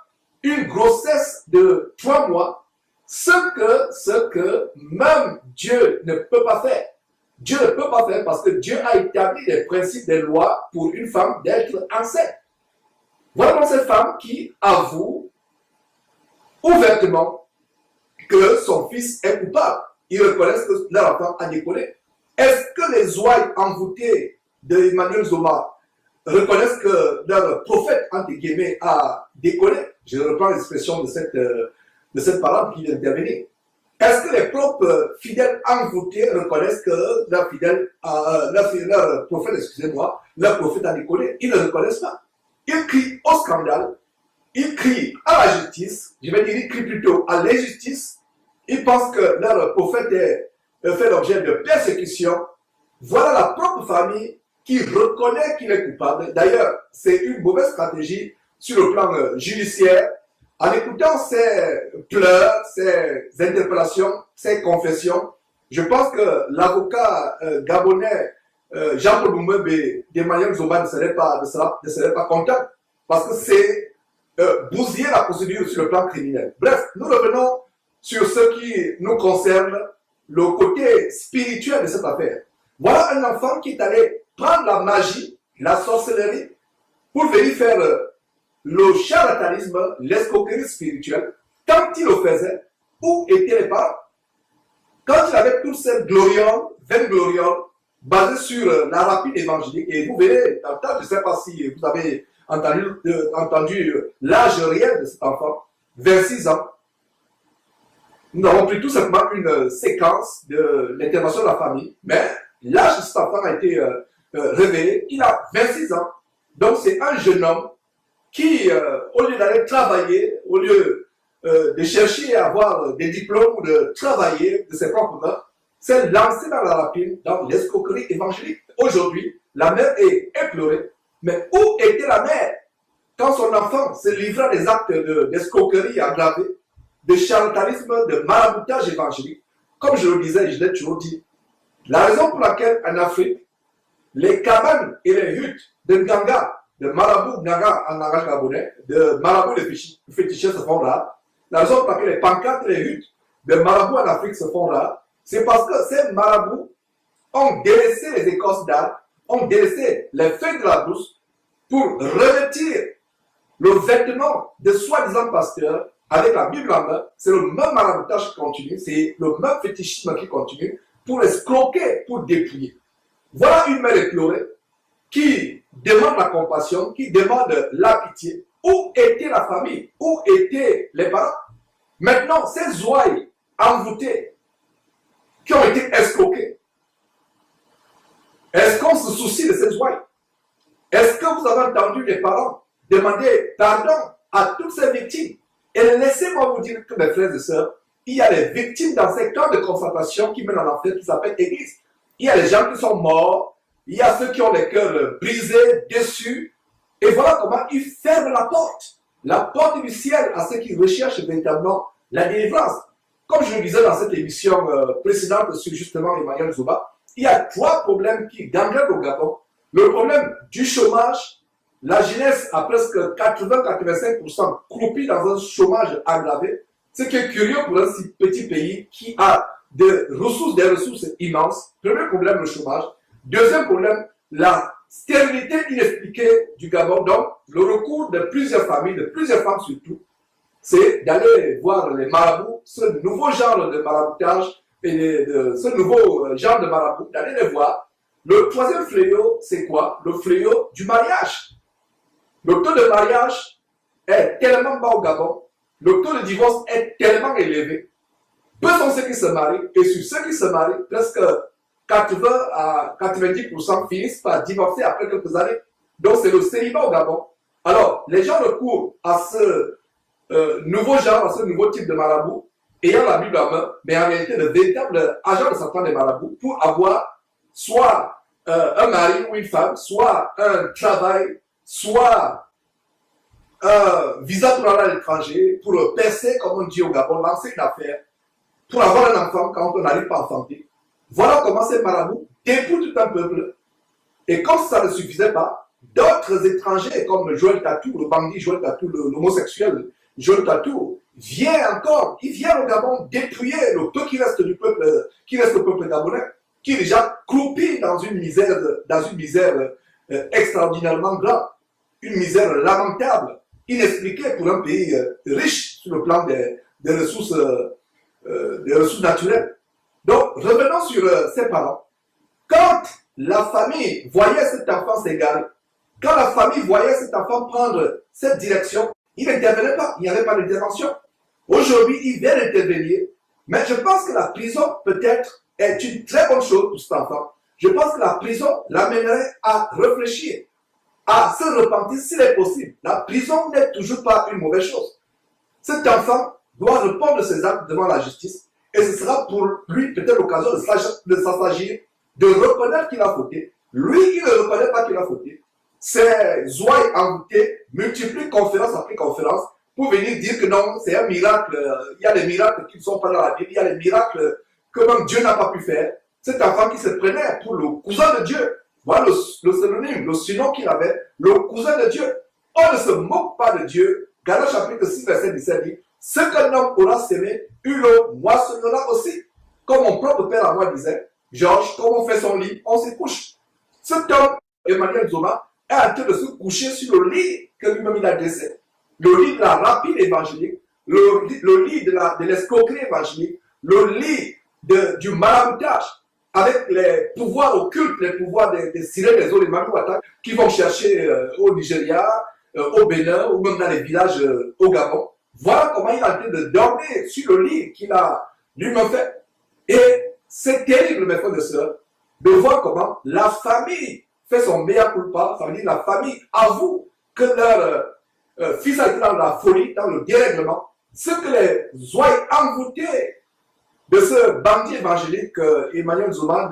une grossesse de 3 mois, ce que même Dieu ne peut pas faire. Dieu ne peut pas faire parce que Dieu a établi des principes, des lois pour une femme d'être enceinte. Voilà donc cette femme qui avoue ouvertement que son fils est coupable. Ils reconnaissent que leur enfant a déconné. Est-ce que les ouailles envoûtées d'Emmanuel Zoma reconnaissent que leur prophète, entre guillemets, a déconné? Je reprends l'expression de cette parole qui vient d'intervenir. Est-ce que les propres fidèles envoûtés reconnaissent que leur prophète, excusez-moi, leur prophète a déconné? Ils ne le reconnaissent pas. Ils crient au scandale, ils crient à la justice, je vais dire, ils crient plutôt à l'injustice. Ils pensent que leur prophète fait l'objet de persécution. Voilà la propre famille qui reconnaît qu'il est coupable. D'ailleurs, c'est une mauvaise stratégie sur le plan judiciaire. En écoutant ces pleurs, ces interpellations, ces confessions, je pense que l'avocat gabonais Jean-Paul Boumebe d'Emmanuel Zoma ne serait pas content parce que c'est bousiller la procédure sur le plan criminel. Bref, nous revenons sur ce qui nous concerne, le côté spirituel de cette affaire. Voilà un enfant qui est allé prendre la magie, la sorcellerie, pour venir faire le charlatanisme, l'escroquerie spirituelle. Quand il le faisait, où étaient les parents? Quand il avait toutes ces glorioles, 20 glorioles, basées sur la rapide évangélique, et vous verrez, je ne sais pas si vous avez entendu l'âge réel de cet enfant, 26 ans. Nous avons pris tout simplement une séquence de l'intervention de la famille, mais l'âge de cet enfant a été révélé, il a 26 ans. Donc c'est un jeune homme qui, au lieu d'aller travailler, au lieu de chercher à avoir des diplômes ou de travailler de ses propres mains, s'est lancé dans la rapine, dans l'escroquerie évangélique. Aujourd'hui, la mère est éplorée. Mais où était la mère quand son enfant se livrait à des actes d'escroquerie aggravés, de charlatanisme, de maraboutage évangélique? Comme je le disais et je l'ai toujours dit, la raison pour laquelle en Afrique, les cabanes et les huttes de Nganga, de Marabout Nganga en langage gabonais, de Marabout les féticheurs se font là, la raison pour laquelle les pancartes et les huttes de Marabout en Afrique se font là, c'est parce que ces marabouts ont délaissé les écorces d'arbres, ont délaissé les feuilles de la brousse pour revêtir le vêtement de soi-disant pasteurs avec la Bible en main. C'est le même maraboutage qui continue, c'est le même fétichisme qui continue pour escroquer, pour dépouiller. Voilà une mère éplorée qui demande la compassion, qui demande la pitié. Où était la famille? Où étaient les parents? Maintenant, ces ouailles envoûtées qui ont été escroquées, est-ce qu'on se soucie de ces ouailles? Est-ce que vous avez entendu les parents demander pardon à toutes ces victimes? Et laissez-moi vous dire que mes frères et sœurs, il y a des victimes dans ces camps de concentration qui mènent en enfer, qui s'appellent Église. Il y a des gens qui sont morts, il y a ceux qui ont les cœurs brisés, déçus, et voilà comment ils ferment la porte du ciel à ceux qui recherchent véritablement la délivrance. Comme je le disais dans cette émission précédente sur justement Emmanuel Zouba, il y a 3 problèmes qui gangrènent au Gabon. Le problème du chômage, la jeunesse a presque 80-85% croupi dans un chômage aggravé, ce qui est curieux pour un si petit pays qui a des ressources immenses. Premier problème, le chômage. Deuxième problème, la stérilité inexpliquée du Gabon. Donc, le recours de plusieurs familles, de plusieurs femmes surtout, c'est d'aller voir les marabouts, ce nouveau genre de maraboutage, et ce nouveau genre de marabout, d'aller les voir. Le troisième fléau, c'est quoi? Le fléau du mariage. Le taux de mariage est tellement bas au Gabon, le taux de divorce est tellement élevé. Peu sont ceux qui se marient, et sur ceux qui se marient, presque 80 à 90% finissent par divorcer après quelques années. Donc c'est le célibat au Gabon. Alors, les gens recourent à ce nouveau genre, à ce nouveau type de marabout, ayant la Bible en main, mais en réalité le véritable agent de Satan des marabouts, pour avoir soit un mari ou une femme, soit un travail, soit un visa pour aller à l'étranger, pour percer, comme on dit au Gabon, lancer une affaire, pour avoir un enfant quand on n'arrive pas à enfanter. Voilà comment ces marabouts dépouillent tout un peuple. Et comme ça ne suffisait pas, d'autres étrangers comme Joël Tatou, le bandit Joël Tatou, l'homosexuel Joël Tatou, vient au Gabon dépouiller le peu qui reste du peuple, qui reste au peuple gabonais, qui est déjà croupi dans une misère extraordinairement grave, une misère lamentable, inexpliquée pour un pays riche sur le plan des ressources naturelles. Donc, revenons sur ces parents. Quand la famille voyait cet enfant s'égarer, quand la famille voyait cet enfant prendre cette direction, il n'intervenait pas, il n'y avait pas d'intervention. Aujourd'hui, il vient intervenir, mais je pense que la prison, peut-être, est une très bonne chose pour cet enfant. Je pense que la prison l'amènerait à réfléchir, à se repentir s'il est possible. La prison n'est toujours pas une mauvaise chose. Cet enfant doit répondre de ses actes devant la justice, et ce sera pour lui peut-être l'occasion de s'assagir, de reconnaître qu'il a fauté. Lui, il ne reconnaît pas qu'il a fauté. Ces ouailles envoûtées multiplient conférence après conférence pour venir dire que non, c'est un miracle. Il y a des miracles qui ne sont pas dans la Bible, il y a des miracles que même Dieu n'a pas pu faire. Cet enfant qui se prenait pour le cousin de Dieu, voilà le synonyme, le surnom qu'il avait, le cousin de Dieu. On ne se moque pas de Dieu. Galates chapitre 6, verset 17 dit, ce qu'un homme aura semé, il le moissonnera aussi. Comme mon propre père à moi disait, Georges, quand on fait son lit, on se couche. Cet homme, Emmanuel Zoma, est en train de se coucher sur le lit que lui-même il a dressé. Le lit de la rapine évangélique, le lit de l'escroquerie évangélique, le lit du maraboutage, avec les pouvoirs occultes, les pouvoirs des sirènes des eaux, les Mamouatas, qui vont chercher au Nigeria, au Bénin ou même dans les villages au Gabon. Voilà comment il a été de dormir sur le lit qu'il a lui-même fait. Et c'est terrible, mes frères et sœurs, de voir comment la famille fait son mea culpa, ça veut dire la famille avoue que leur fils a été dans la folie, dans le dérèglement, ce que les oies envoûtées de ce bandit évangélique Emmanuel Zouma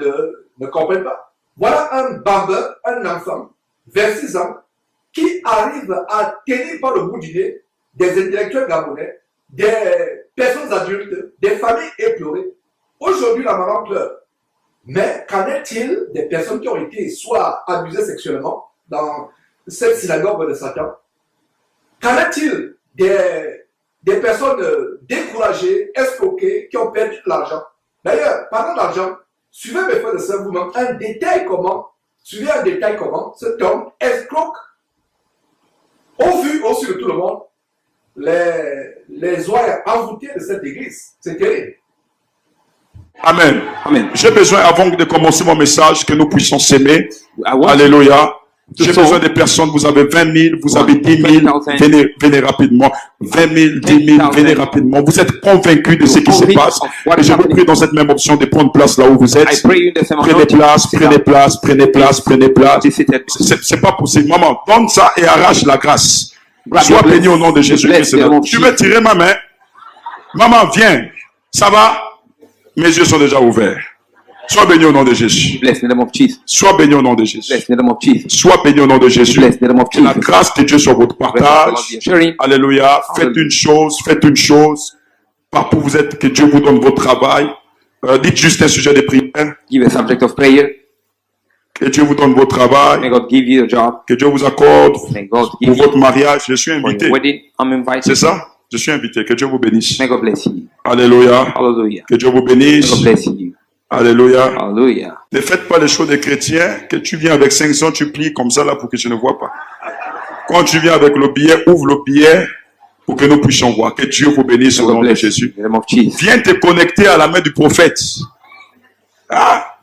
ne comprennent pas. Voilà un bambin, un enfant, 26 ans, qui arrive à tenir par le bout du nez des intellectuels gabonais, des personnes adultes, des familles éplorées. Aujourd'hui, la maman pleure. Mais qu'en est-il des personnes qui ont été soit abusées sexuellement dans cette synagogue de Satan? Qu'en est-il des personnes découragées, escroquées, qui ont perdu de l'argent? D'ailleurs, parlant d'argent, suivez mes frères et sœurs vous-même suivez un détail comment cet homme escroque au vu aussi de tout le monde les oies envoûtées de cette église. C'est terrible. Amen. Amen. J'ai besoin, avant de commencer mon message, que nous puissions s'aimer. Alléluia. J'ai besoin des personnes, vous avez 20 000, vous avez 10 000, venez rapidement. 20 000, 10 000, venez rapidement. Vous êtes convaincus de ce qui se passe. Et je vous prie dans cette même option de prendre place là où vous êtes. Prenez place, prenez place, prenez place, prenez place. C'est pas possible. Maman, donne ça et arrache la grâce. Sois béni au nom de Jésus-Christ. Tu veux tirer ma main? Maman, viens. Ça va? Mes yeux sont déjà ouverts. Sois béni au nom de Jésus. Sois béni au nom de Jésus. Sois béni au nom de Jésus. Que la grâce de Dieu soit votre partage. Alléluia. Faites une chose. Partout où vous êtes, que Dieu vous donne votre travail. Dites juste un sujet de prière. Give a subject of prayer. Que Dieu vous donne votre travail. May God give you a job. Que Dieu vous accorde May God pour give you votre mariage. Je suis for invité. your wedding. I'm invited. C'est ça? Je suis invité. Que Dieu vous bénisse. May God bless you. Alléluia. Hallelujah. Que Dieu vous May bénisse. God bless you. Alléluia. Hallelujah. Ne faites pas les choses des chrétiens, que tu viens avec 500, tu plies comme ça là pour que je ne vois pas. Quand tu viens avec le billet, ouvre le billet pour que nous puissions voir. Que Dieu vous bénisse au nom de Jésus. In the name of Jesus. Viens te connecter à la main du prophète. Ah.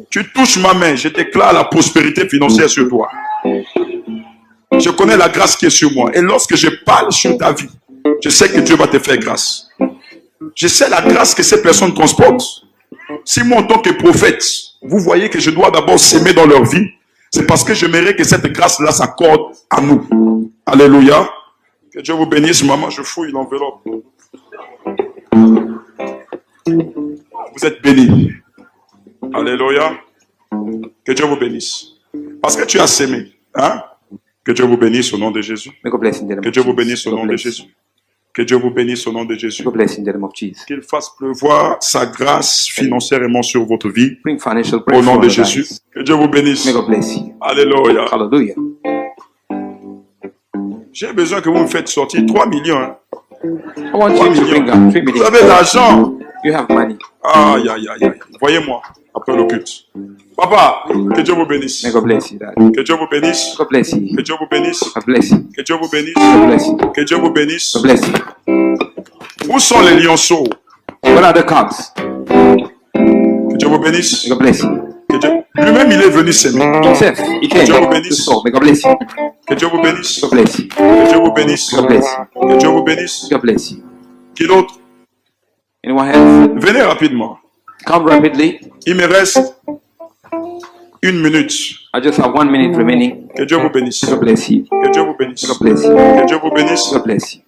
Tu touches ma main, je déclare la prospérité financière sur toi. Je connais la grâce qui est sur moi. Et lorsque je parle sur ta vie, je sais que Dieu va te faire grâce. Je sais la grâce que ces personnes transportent. Si moi, en tant que prophète, vous voyez que je dois d'abord s'aimer dans leur vie, c'est parce que j'aimerais que cette grâce-là s'accorde à nous. Alléluia. Que Dieu vous bénisse, maman, je fouille l'enveloppe. Vous êtes bénis. Alléluia. Que Dieu vous bénisse. Parce que tu as s'aimé. Hein? Que Dieu vous bénisse au nom de Jésus. May God bless in the name Que of Dieu vous Jesus. bénisse au God nom de bless. Jésus. Que Dieu vous bénisse au nom de Jésus. God bless in the name of Jesus. Qu'il fasse pleuvoir sa grâce financièrement sur votre vie. Bring financial Au nom breakthrough de in your Jésus. lives. Que Dieu vous bénisse. May God bless you. Alléluia. Hallelujah. J'ai besoin que vous me faites sortir 3 millions. Hein. I want 3 you to bring millions. up 3 Vous million. avez l'argent. You have money. Aïe, aïe, aïe, aïe. Voyez-moi après le culte. Papa, que Dieu vous bénisse. May God bless you, Dad. Que Dieu vous bénisse. God bless you. Que Dieu vous bénisse. God bless you. Que Dieu vous bénisse. God bless you. Que Dieu vous bénisse. God bless you. Où sont les lionceaux? What are the cubs? Que Dieu vous bénisse. May God bless you. Que Dieu... Lui-même, il est venu s'aimer. Himself, he came Dieu vous to bénisse. soul. May God bless you. Que Dieu vous bénisse. God bless you. Que Dieu vous bénisse. God bless you. Que Dieu vous bénisse. God bless you. Qui d'autre? Anyone else? Venez rapidement. Come rapidly. Il me reste 1 minute. I just have 1 minute remaining. Que Dieu vous bénisse. God bless you. Que Dieu vous bénisse. God bless you. Que Dieu vous bénisse. God bless you.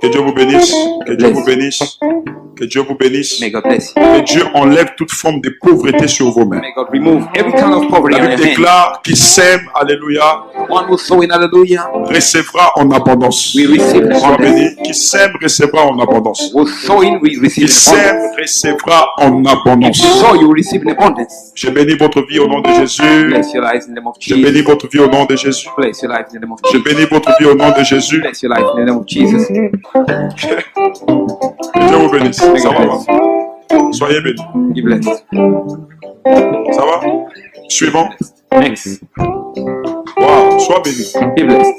Que Dieu vous bénisse. Que Dieu vous bénisse. Que Dieu vous bénisse. May God bless you. Que Dieu enlève toute forme de pauvreté sur vos mains. May God remove every kind of poverty La on Bible your hand. déclare qui sème, alléluia, One who sow in hallelujah, recevra en abondance. we receive in Sois abundance. béni. Qui sème, recevra en abondance. Who sow in, we receive Qui in sème, abundance. recevra en If abondance. you sow, you will receive in abundance. Je bénis votre vie au nom de Jésus. Bless your lives in the name of Je bénis Jesus. votre vie au nom de Jésus. Bless your life in the name of Je Jesus. bénis votre vie au nom de Jésus. Bless your life in the name of Jesus. Que Dieu vous bénisse. Ça va, maman. Soyez bénis. Be blessed. Ça va? Suivant. Next. Wow. Sois béni. Be blessed.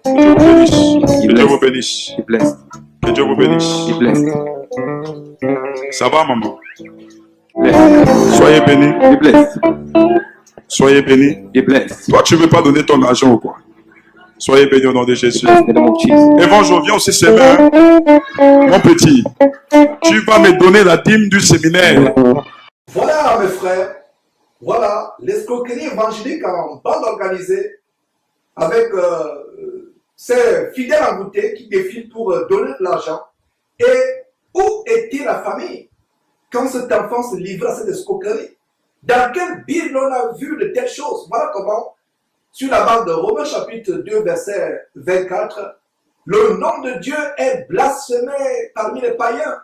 Que Dieu vous bénisse. Que Dieu vous bénisse. Be blessed. Que Dieu vous bénisse. Be blessed. Ça va, maman? Blessed. Soyez bénis. Be blessed. Soyez bénis. Be blessed. Toi, tu ne veux pas donner ton argent ou quoi? Soyez bénis au nom de Jésus. In the name of Jesus. Évangile, viens aussi s'aimer. Hein? Mon petit, tu vas me donner la dîme du séminaire. Voilà, mes frères, voilà l'escroquerie évangélique en bande organisée avec ces fidèles envoûtés qui défilent pour donner de l'argent. Et où était la famille quand cet enfant se livrait à cette escroquerie? Dans quelle Bible on a vu de telles choses? Voilà comment, sur la base de Romains chapitre 2, verset 24, le nom de Dieu est blasphémé parmi les païens.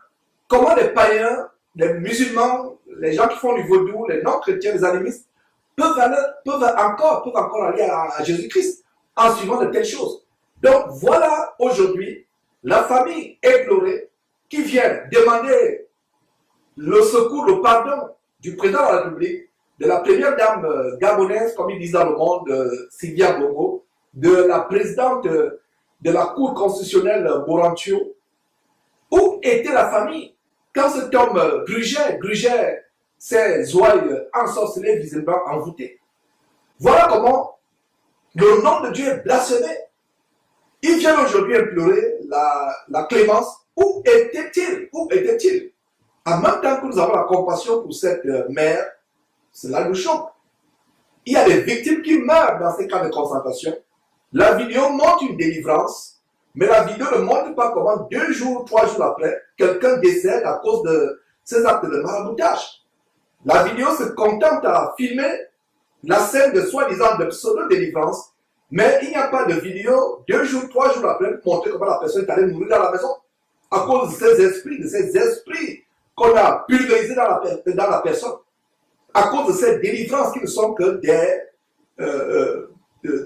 Comment les païens, les musulmans, les gens qui font du vaudou, les non-chrétiens, les animistes, peuvent encore aller à Jésus-Christ en suivant de telles choses. Donc voilà aujourd'hui la famille éplorée qui vient demander le secours, le pardon du président de la République, de la première dame gabonaise, comme ils disent dans le monde, Sylvia Bongo, de la présidente de la Cour constitutionnelle, Borantio. Où était la famille quand cet homme grugeait ses ouailles ensorcelées, visiblement envoûtées? Voilà comment le nom de Dieu est blasphémé. Il vient aujourd'hui implorer la clémence. Où était-il? Où était-il? En même temps que nous avons la compassion pour cette mère, cela nous choque. Il y a des victimes qui meurent dans ces camps de concentration. La vidéo montre une délivrance, mais la vidéo ne montre pas comment 2 jours, 3 jours après, quelqu'un décède à cause de ces actes de maraboutage. La vidéo se contente à filmer la scène de soi-disant de pseudo-délivrance, mais il n'y a pas de vidéo 2 jours, 3 jours après pour montrer comment la personne est allée mourir dans la maison à cause de ces esprits qu'on a pulvérisés dans la personne, à cause de ces délivrances qui ne sont que des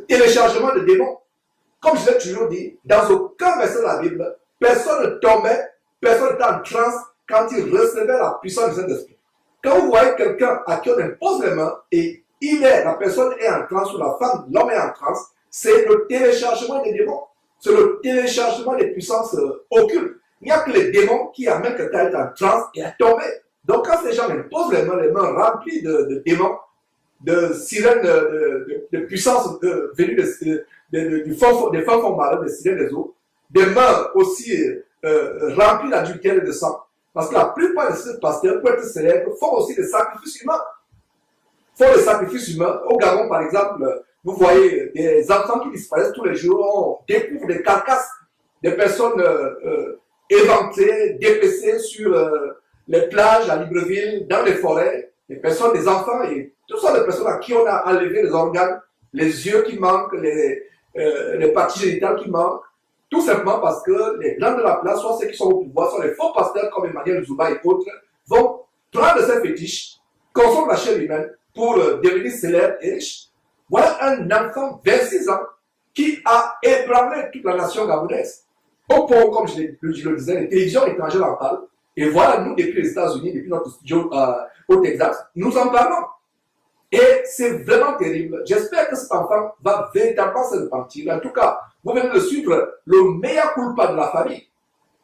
téléchargements de démons. Comme je l'ai toujours dit, dans aucun verset de la Bible, personne ne tombait, personne n'était en transe quand il recevait la puissance du Saint-Esprit. Quand vous voyez quelqu'un à qui on impose les mains et la personne est en transe ou la femme, l'homme est en transe, c'est le téléchargement des démons, c'est le téléchargement des puissances occultes. Il n'y a que les démons qui amènent quelqu'un à être en transe et à tomber. Donc quand ces gens imposent les mains remplies de démons, de sirènes, de puissances venues des fonds marins, des sirènes des eaux, des mains aussi remplies d'adultère et de sang. Parce que la plupart de ces pasteurs, pour être célèbres, font aussi des sacrifices humains. Au Gabon, par exemple, vous voyez des enfants qui disparaissent tous les jours, on découvre des carcasses, des personnes éventées, dépecées sur les plages à Libreville, dans les forêts, des enfants, et toutes sortes de personnes à qui on a enlevé les organes, les yeux qui manquent, les parties génitales qui manquent, tout simplement parce que les blancs de la place, soit ceux qui sont au pouvoir, soit les faux pasteurs comme Emmanuel Zouba et autres, vont prendre ces fétiches, consommer la chair humaine pour devenir célèbres et riches. Voilà un enfant de 26 ans qui a ébranlé toute la nation gabonaise. Au point, comme je le disais, les télévisions étrangères en parlent. Et voilà, nous, depuis les États-Unis, depuis notre studio au Texas, nous en parlons. Et c'est vraiment terrible. J'espère que cet enfant va véritablement se repentir. En tout cas, vous venez de suivre le meilleur culpa de la famille.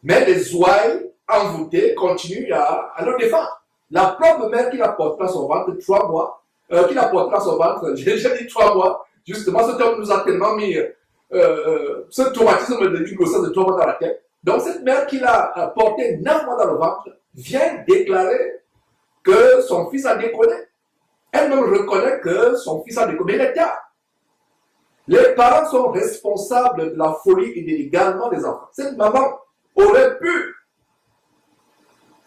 Mais les ouailles envoûtées continuent à le défendre. La propre mère qui la portera son ventre 3 mois, j'ai dit 3 mois, justement, cet homme nous a tellement mis ce traumatisme d'une grossesse de 3 mois dans la tête. Donc cette mère qui l'a porté 9 mois dans le ventre vient déclarer que son fils a déconné. Elle-même reconnaît que son fils a déconné. Mais il est tard. Les parents sont responsables de la folie et de l'égarement des enfants. Cette maman aurait pu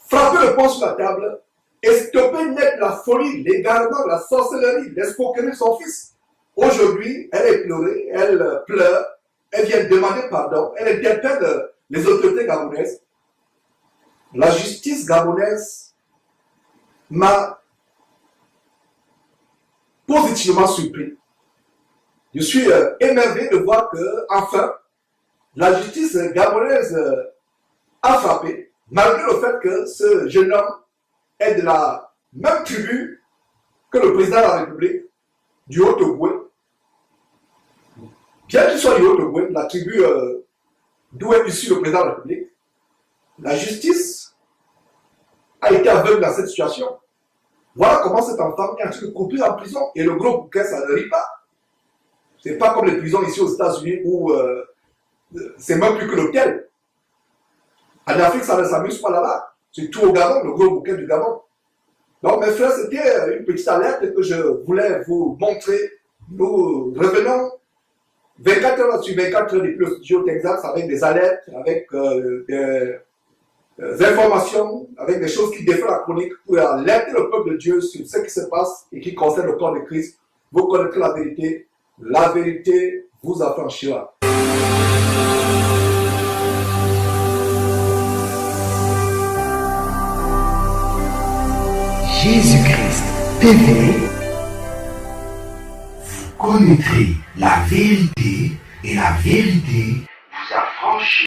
frapper le poing sur la table et stopper net la folie, l'égarement, la sorcellerie, l'escroquerie de son fils. Aujourd'hui, elle est pleurée, elle pleure, elle vient demander pardon, elle interpelle les autorités gabonaises. La justice gabonaise m'a positivement surpris. Je suis émerveillé de voir que, enfin, la justice gabonaise a frappé, malgré le fait que ce jeune homme est de la même tribu que le président de la République, du Haut-Ogooué. Bien qu'il soit du Haut-Ogooué, la tribu d'où est issu le président de la République, la justice a été aveugle dans cette situation. Voilà comment cet enfant est en train de couper en prison et le gros bouquin, ça ne rit pas. C'est pas comme les prisons ici aux États-Unis où c'est même plus que l'hôtel. En Afrique, ça ne s'amuse pas là-bas. C'est tout au Gabon, le gros bouquin du Gabon. Donc, mes frères, c'était une petite alerte que je voulais vous montrer. Nous revenons 24 heures sur 24 heures depuis le studio Texas avec des alertes, avec des informations, avec des choses qui défient la chronique pour alerter le peuple de Dieu sur ce qui se passe et qui concerne le corps de Christ. Vous connaîtrez la vérité vous affranchira. Jésus-Christ TV, vous connaîtrez la vérité et la vérité vous affranchira.